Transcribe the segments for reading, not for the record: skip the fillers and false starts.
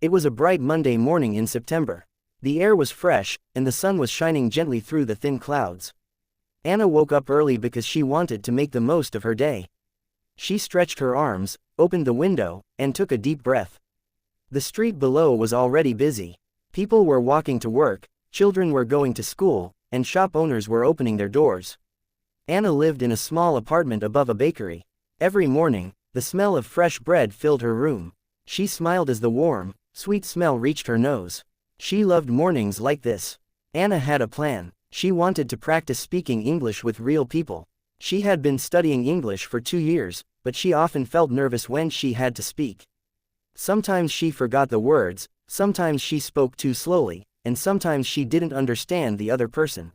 It was a bright Monday morning in September. The air was fresh, and the sun was shining gently through the thin clouds. Anna woke up early because she wanted to make the most of her day. She stretched her arms, opened the window, and took a deep breath. The street below was already busy. People were walking to work, children were going to school, and shop owners were opening their doors. Anna lived in a small apartment above a bakery. Every morning, the smell of fresh bread filled her room. She smiled as the warm, sweet smell reached her nose. She loved mornings like this. Anna had a plan. She wanted to practice speaking English with real people. She had been studying English for 2 years, but she often felt nervous when she had to speak. Sometimes she forgot the words, sometimes she spoke too slowly, and sometimes she didn't understand the other person.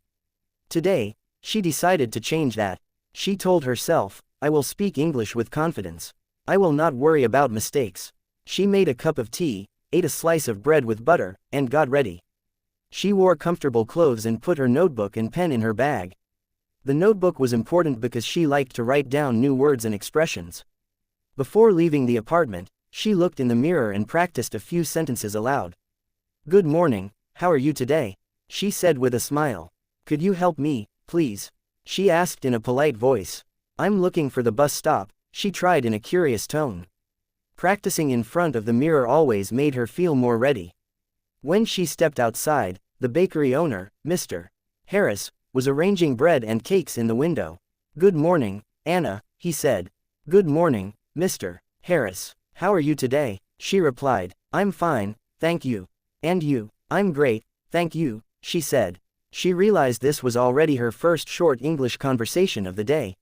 Today, she decided to change that. She told herself, I will speak English with confidence. I will not worry about mistakes. She made a cup of tea, ate a slice of bread with butter, and got ready. She wore comfortable clothes and put her notebook and pen in her bag. The notebook was important because she liked to write down new words and expressions. Before leaving the apartment, she looked in the mirror and practiced a few sentences aloud. Good morning, how are you today? She said with a smile. Could you help me, please? She asked in a polite voice. I'm looking for the bus stop, she tried in a curious tone. Practicing in front of the mirror always made her feel more ready. When she stepped outside, the bakery owner, Mr. Harris, was arranging bread and cakes in the window. Good morning, Anna, he said. Good morning, Mr. Harris. How are you today? She replied. I'm fine, thank you. And you? I'm great, thank you, she said. She realized this was already her first short English conversation of the day.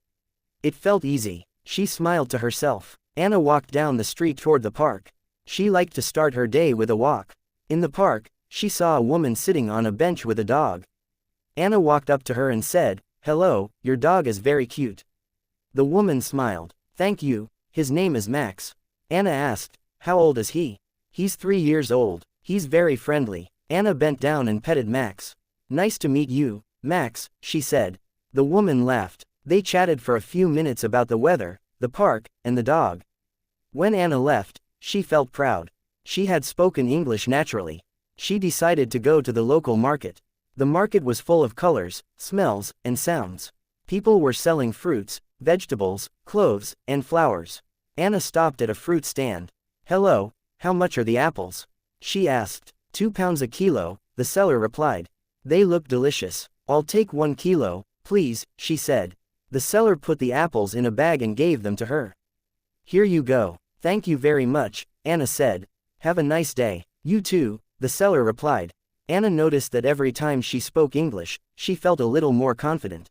It felt easy. She smiled to herself. Anna walked down the street toward the park. She liked to start her day with a walk. In the park, she saw a woman sitting on a bench with a dog. Anna walked up to her and said, Hello, your dog is very cute. The woman smiled. Thank you, his name is Max. Anna asked, How old is he? He's 3 years old. He's very friendly. Anna bent down and petted Max. Nice to meet you, Max, she said. The woman laughed. They chatted for a few minutes about the weather, the park, and the dog. When Anna left, she felt proud. She had spoken English naturally. She decided to go to the local market. The market was full of colors, smells, and sounds. People were selling fruits, vegetables, clothes, and flowers. Anna stopped at a fruit stand. Hello, how much are the apples? She asked. 2 pounds a kilo, the seller replied. They look delicious. I'll take 1 kilo, please, she said. The seller put the apples in a bag and gave them to her. Here you go. Thank you very much, Anna said. Have a nice day. You too, the seller replied. Anna noticed that every time she spoke English, she felt a little more confident.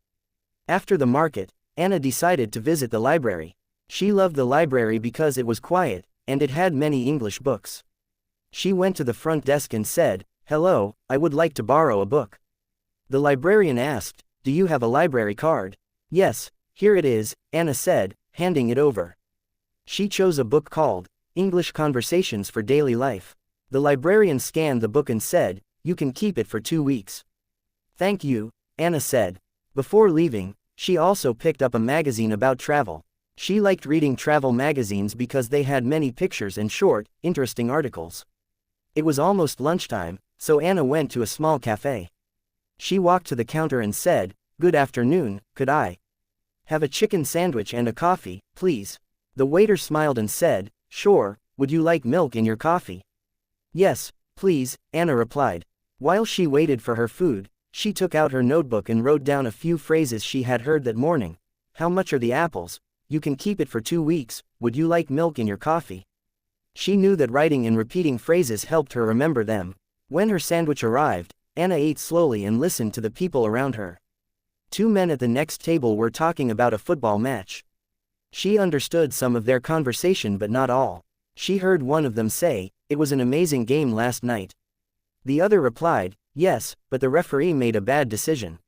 After the market, Anna decided to visit the library. She loved the library because it was quiet, and it had many English books. She went to the front desk and said, Hello, I would like to borrow a book. The librarian asked, Do you have a library card? Yes, here it is, Anna said, handing it over. She chose a book called English Conversations for Daily Life. The librarian scanned the book and said, You can keep it for 2 weeks. Thank you, Anna said. Before leaving, she also picked up a magazine about travel. She liked reading travel magazines because they had many pictures and short, interesting articles. It was almost lunchtime, so Anna went to a small cafe. She walked to the counter and said, Good afternoon, could I have a chicken sandwich and a coffee, please? The waiter smiled and said, Sure, would you like milk in your coffee? Yes, please, Anna replied. While she waited for her food, she took out her notebook and wrote down a few phrases she had heard that morning. How much are the apples? You can keep it for 2 weeks, would you like milk in your coffee? She knew that writing and repeating phrases helped her remember them. When her sandwich arrived, Anna ate slowly and listened to the people around her. 2 men at the next table were talking about a football match. She understood some of their conversation but not all. She heard one of them say, It was an amazing game last night. The other replied, Yes, but the referee made a bad decision.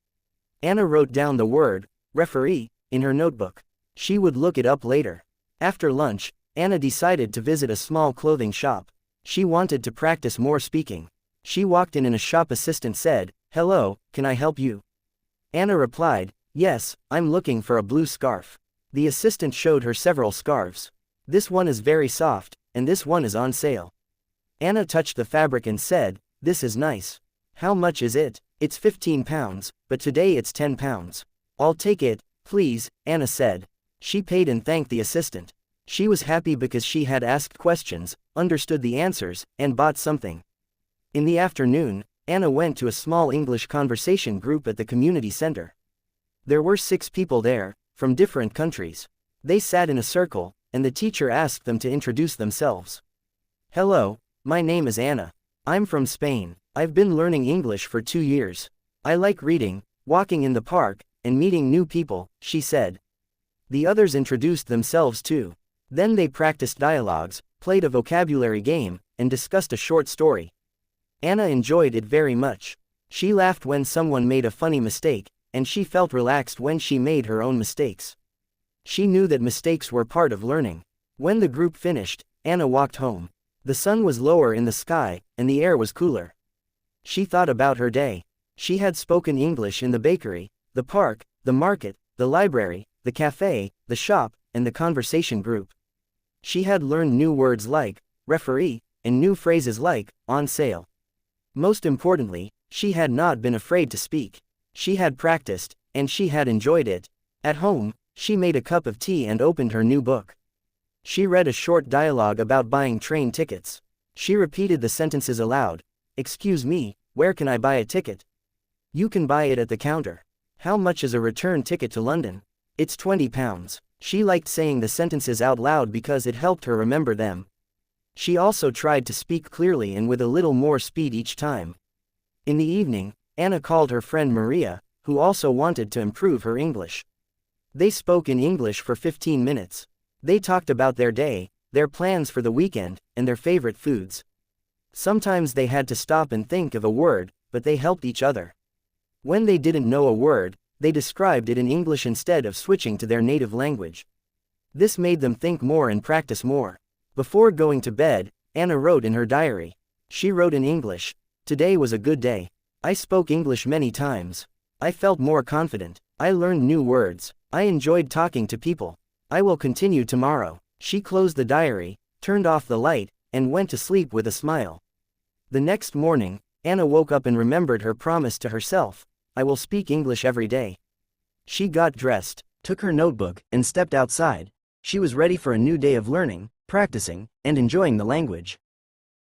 Anna wrote down the word, referee, in her notebook. She would look it up later. After lunch, Anna decided to visit a small clothing shop. She wanted to practice more speaking. She walked in and a shop assistant said, Hello, can I help you? Anna replied, Yes, I'm looking for a blue scarf. The assistant showed her several scarves. This one is very soft, and this one is on sale. Anna touched the fabric and said, "This is nice. How much is it?" "It's 15 pounds, but today it's 10 pounds. I'll take it, please," Anna said. She paid and thanked the assistant. She was happy because she had asked questions, understood the answers, and bought something. In the afternoon, Anna went to a small English conversation group at the community center. There were 6 people there, from different countries. They sat in a circle, and the teacher asked them to introduce themselves. "Hello, my name is Anna. I'm from Spain. I've been learning English for 2 years. I like reading, walking in the park, and meeting new people," she said. The others introduced themselves too. Then they practiced dialogues, played a vocabulary game, and discussed a short story. Anna enjoyed it very much. She laughed when someone made a funny mistake, and she felt relaxed when she made her own mistakes. She knew that mistakes were part of learning. When the group finished, Anna walked home. The sun was lower in the sky, and the air was cooler. She thought about her day. She had spoken English in the bakery, the park, the market, the library, the cafe, the shop, and the conversation group. She had learned new words like referee, and new phrases like on sale. Most importantly, she had not been afraid to speak. She had practiced, and she had enjoyed it. At home, she made a cup of tea and opened her new book. She read a short dialogue about buying train tickets. She repeated the sentences aloud. "Excuse me, where can I buy a ticket?" "You can buy it at the counter." "How much is a return ticket to London?" "It's 20 pounds. She liked saying the sentences out loud because it helped her remember them. She also tried to speak clearly and with a little more speed each time. In the evening, Anna called her friend Maria, who also wanted to improve her English. They spoke in English for 15 minutes. They talked about their day, their plans for the weekend, and their favorite foods. Sometimes they had to stop and think of a word, but they helped each other. When they didn't know a word, they described it in English instead of switching to their native language. This made them think more and practice more. Before going to bed, Anna wrote in her diary. She wrote in English, "Today was a good day. I spoke English many times. I felt more confident. I learned new words. I enjoyed talking to people. I will continue tomorrow." She closed the diary, turned off the light, and went to sleep with a smile. The next morning, Anna woke up and remembered her promise to herself, "I will speak English every day." She got dressed, took her notebook, and stepped outside. She was ready for a new day of learning, practicing, and enjoying the language.